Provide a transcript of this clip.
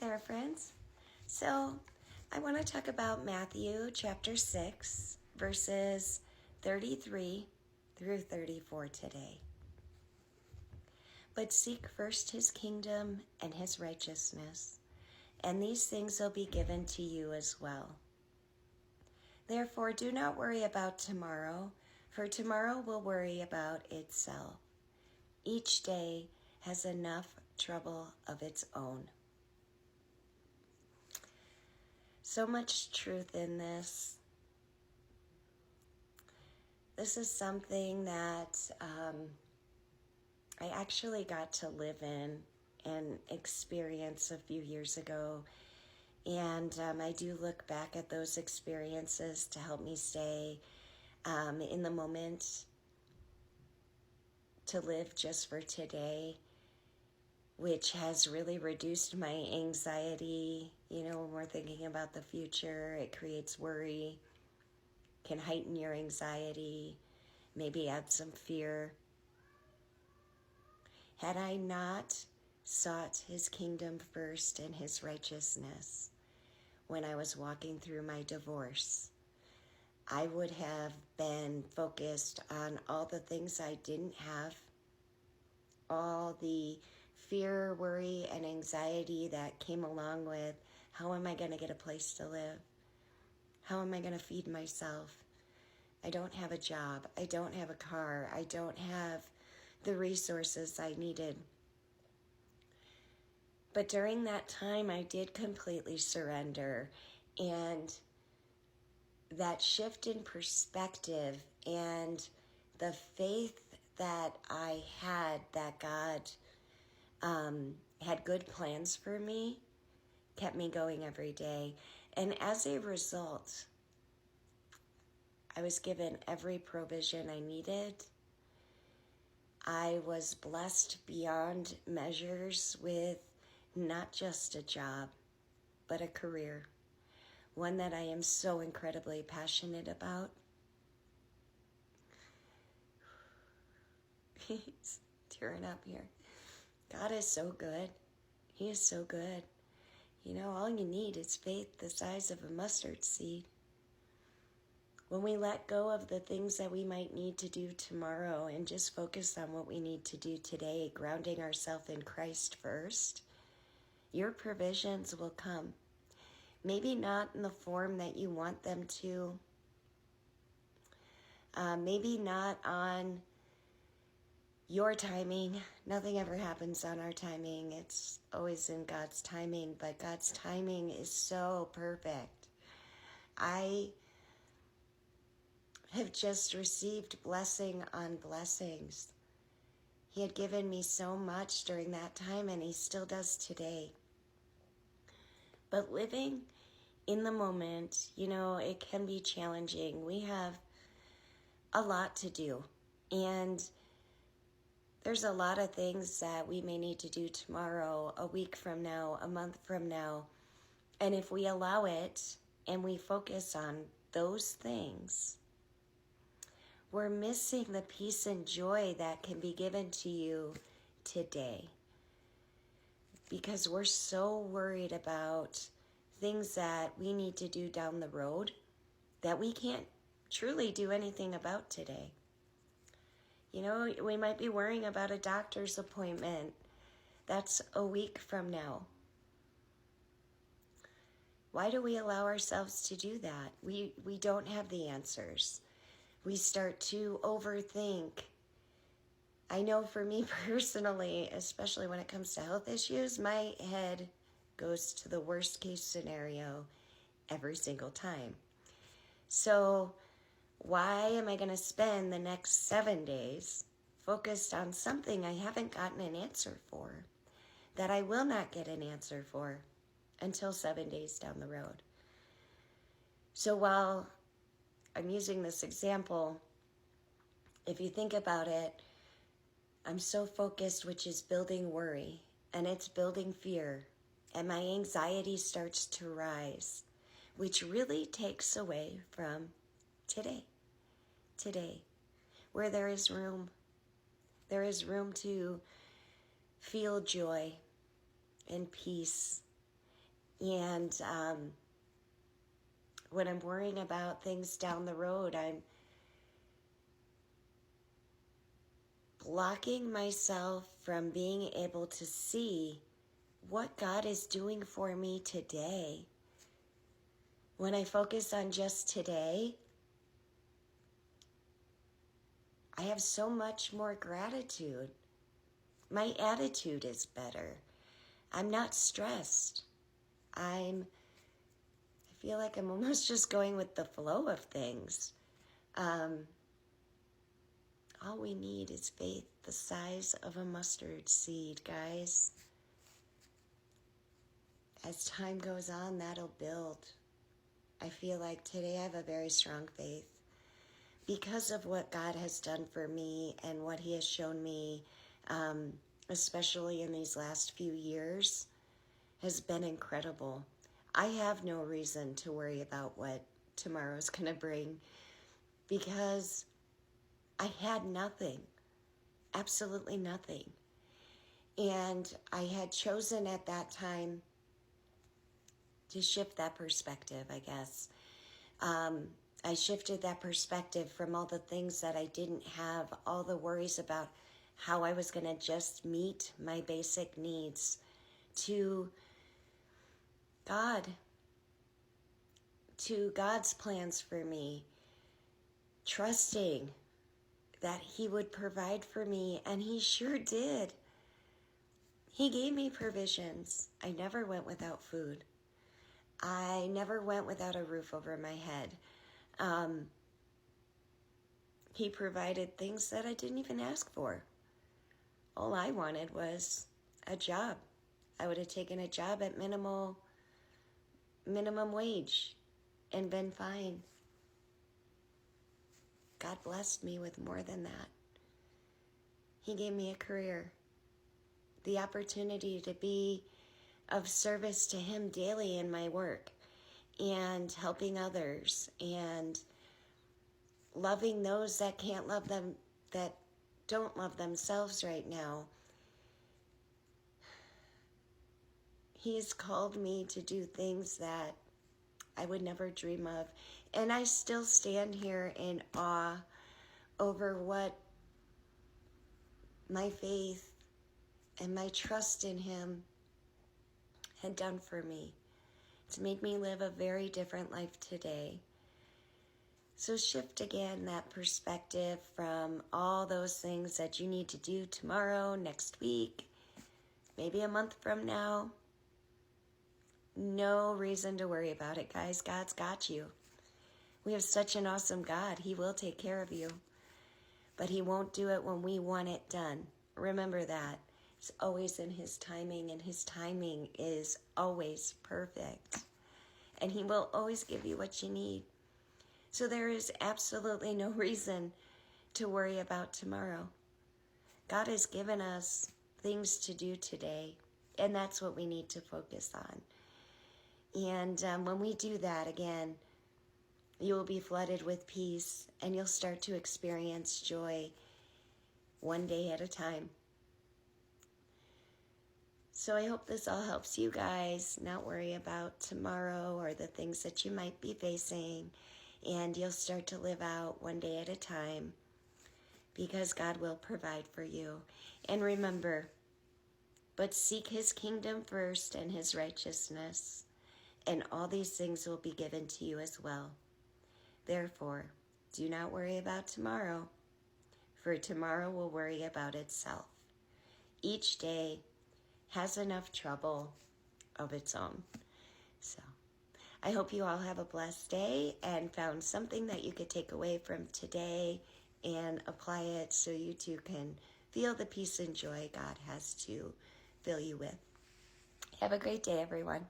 there, friends. So, I want to talk about Matthew chapter 6, verses 33 through 34 today. But seek first his kingdom and his righteousness, and these things will be given to you as well. Therefore, do not worry about tomorrow, for tomorrow will worry about itself. Each day has enough trouble of its own. So much truth in this. This is something that I actually got to live in and experience a few years ago. And I do look back at those experiences to help me stay in the moment, to live just for today, which has really reduced my anxiety. You know, when we're thinking about the future, it creates worry, can heighten your anxiety, maybe add some fear. Had I not sought his kingdom first and his righteousness when I was walking through my divorce, I would have been focused on all the things I didn't have, all the fear, worry, and anxiety that came along with how am I going to get a place to live? How am I going to feed myself? I don't have a job. I don't have a car. I don't have the resources I needed. But during that time, I did completely surrender. And that shift in perspective and the faith that I had that God had good plans for me kept me going every day. And as a result, I was given every provision I needed. I was blessed beyond measures with not just a job, but a career, one that I am so incredibly passionate about. He's tearing up here. God is so good. He is so good. You know, all you need is faith the size of a mustard seed. When we let go of the things that we might need to do tomorrow and just focus on what we need to do today, grounding ourselves in Christ first, your provisions will come. Maybe not in the form that you want them to. Maybe not on your timing. Nothing ever happens on our timing. It's always in God's timing, but God's timing is so perfect. I have just received blessing on blessings. He had given me so much during that time, and he still does today. But living in the moment, you know, it can be challenging. We have a lot to do, and there's a lot of things that we may need to do tomorrow, a week from now, a month from now. And if we allow it and we focus on those things, we're missing the peace and joy that can be given to you today. Because we're so worried about things that we need to do down the road that we can't truly do anything about today. You know, we might be worrying about a doctor's appointment. That's a week from now. Why do we allow ourselves to do that? We don't have the answers. We start to overthink. I know for me personally, especially when it comes to health issues, my head goes to the worst case scenario every single time. So why am I going to spend the next 7 days focused on something I haven't gotten an answer for, that I will not get an answer for until 7 days down the road? So while I'm using this example, if you think about it, I'm so focused, which is building worry, and it's building fear, and my anxiety starts to rise, which really takes away from today, where there is room to feel joy and peace And when I'm worrying about things down the road, I'm blocking myself from being able to see what God is doing for me today. When I focus on just today, I have so much more gratitude. My attitude is better. I'm not stressed. I feel like I'm almost just going with the flow of things. All we need is faith the size of a mustard seed, guys. As time goes on, that'll build. I feel like today I have a very strong faith because of what God has done for me and what He has shown me, especially in these last few years, has been incredible. I have no reason to worry about what tomorrow's going to bring because I had nothing, absolutely nothing. And I had chosen at that time to shift that perspective, I guess. I shifted that perspective from all the things that I didn't have, all the worries about how I was going to just meet my basic needs, to God, to God's plans for me, trusting that He would provide for me, and He sure did. He gave me provisions. I never went without food. I never went without a roof over my head. He provided things that I didn't even ask for. All I wanted was a job. I would have taken a job at minimum wage and been fine. God blessed me with more than that. He gave me a career, the opportunity to be of service to Him daily in my work and helping others and loving those that can't love them, that don't love themselves right now. He's called me to do things that I would never dream of. And I still stand here in awe over what my faith and my trust in Him had done for me. It's made me live a very different life today. So shift again that perspective from all those things that you need to do tomorrow, next week, maybe a month from now. No reason to worry about it, guys. God's got you. We have such an awesome God. He will take care of you. But He won't do it when we want it done. Remember that. It's always in His timing, and His timing is always perfect. And He will always give you what you need. So there is absolutely no reason to worry about tomorrow. God has given us things to do today, and that's what we need to focus on. And when we do that, again, you will be flooded with peace, and you'll start to experience joy one day at a time. So I hope this all helps you guys not worry about tomorrow or the things that you might be facing, and you'll start to live out one day at a time because God will provide for you. And remember, but seek His kingdom first and His righteousness, and all these things will be given to you as well. Therefore, do not worry about tomorrow, for tomorrow will worry about itself. Each day has enough trouble of its own. So, I hope you all have a blessed day and found something that you could take away from today and apply it so you too can feel the peace and joy God has to fill you with. Have a great day, everyone.